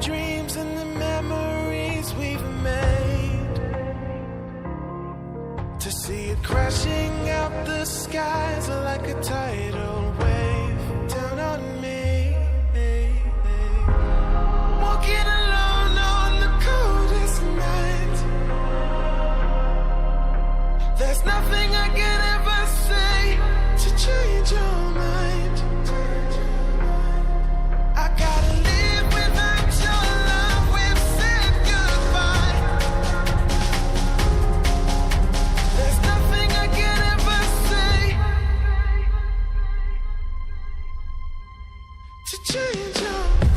dreams and the memories we've made, to see it crashing out the skies like a tidal wave down on me. Walking alone on the coldest night, there's nothing I can ever say to change your mind. I gotta live without your love, we've said goodbye. There's nothing I can ever say to change your mind.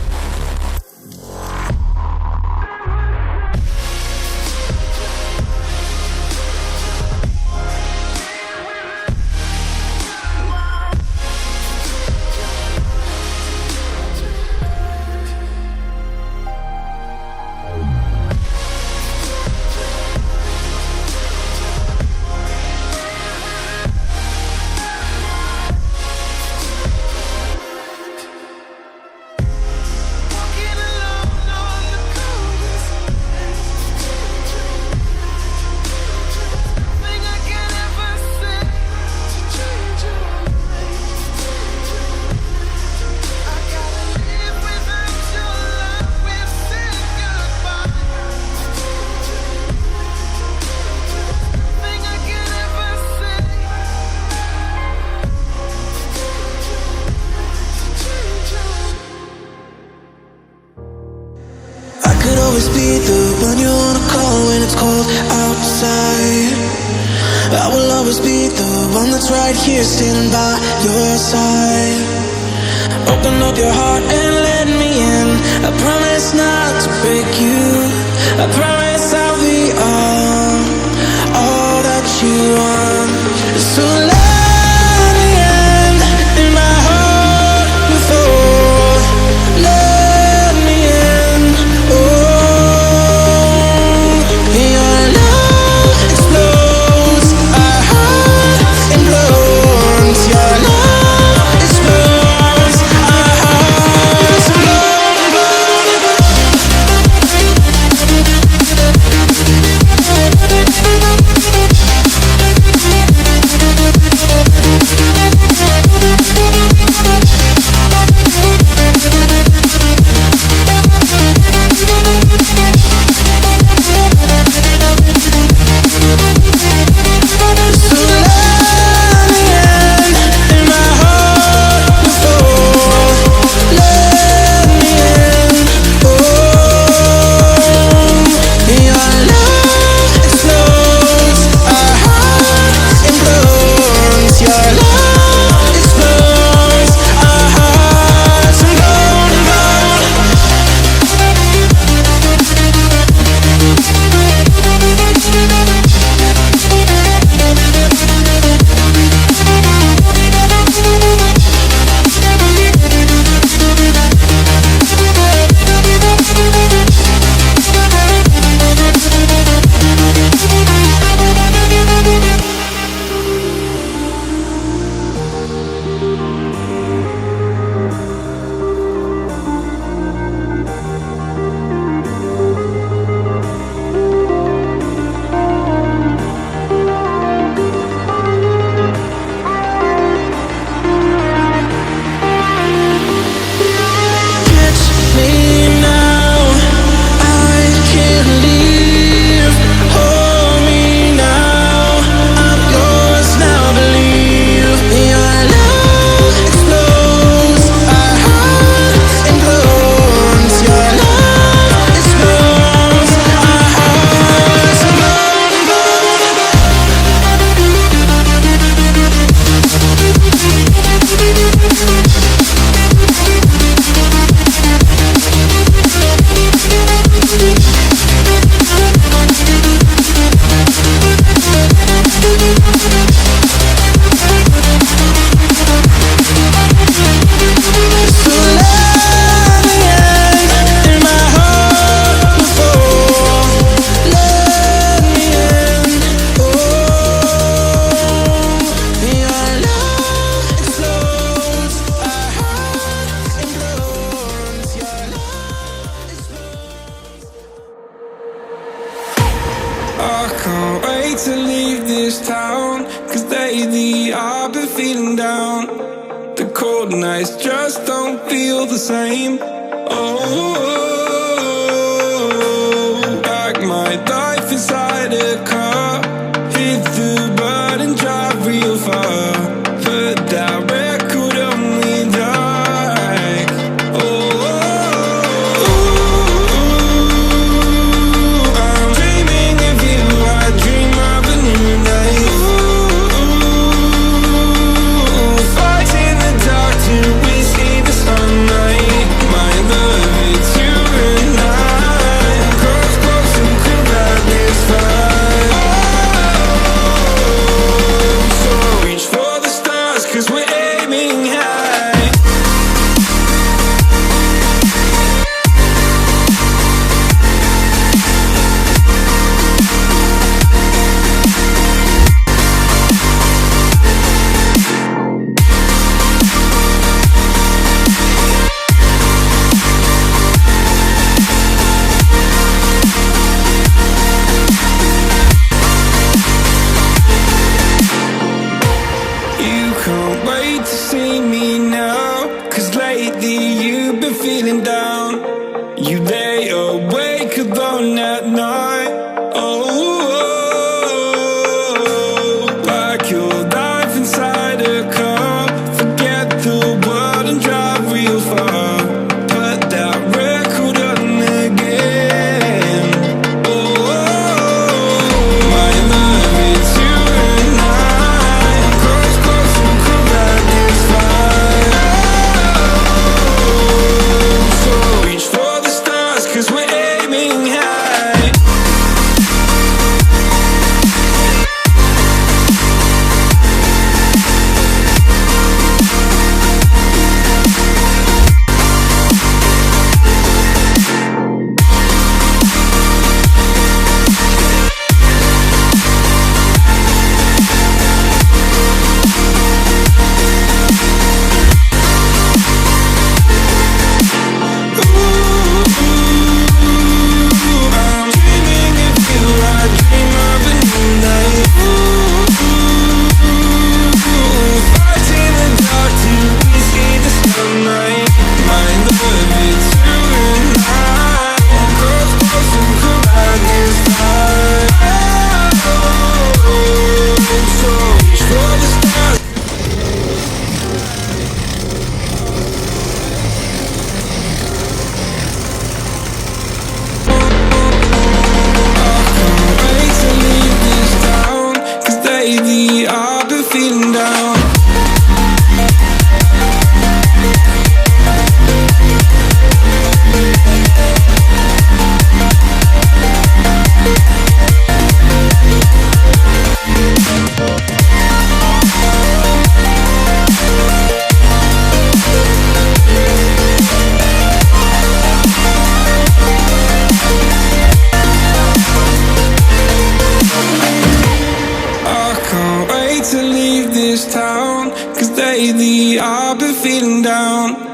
Always be the one you wanna call when it's cold outside. I will always be the one that's right here standing by your side. Open up your heart and let me in. I promise not to break you. I promise I'll be all that you want. So let me end in my heart before. Let me in. Oh. lately I've been feeling down. The cold nights just don't feel the same. Oh, like my life inside a car. Hit the button, drive real far. Put that record on me like. Oh, I'm dreaming of you. I dream of a new night. Fight in the dark till we see the sunlight. My love, it's you and I. Close, close and cool like this fire. So reach for the stars, 'cause we're aiming high. You can't wait to see me now, 'cause lately you've been feeling down. You lay awake alone at night. Oh, like your life inside a car. Forget the world and drive real far. Put that record on again. Oh, my love, it's you and I. Close, close and cool like this fire. So reach for the stars, 'cause we're aiming high. I'm dreaming of you. I dream of a new night. Fight in the dark till we see the sunlight. My love, it's you and I. Close, close and cool like this fire. So reach for the stars. Wait to leave this town, 'cause lately I've been feeling down. I can't wait to leave this town, 'cause lately I've been feeling down.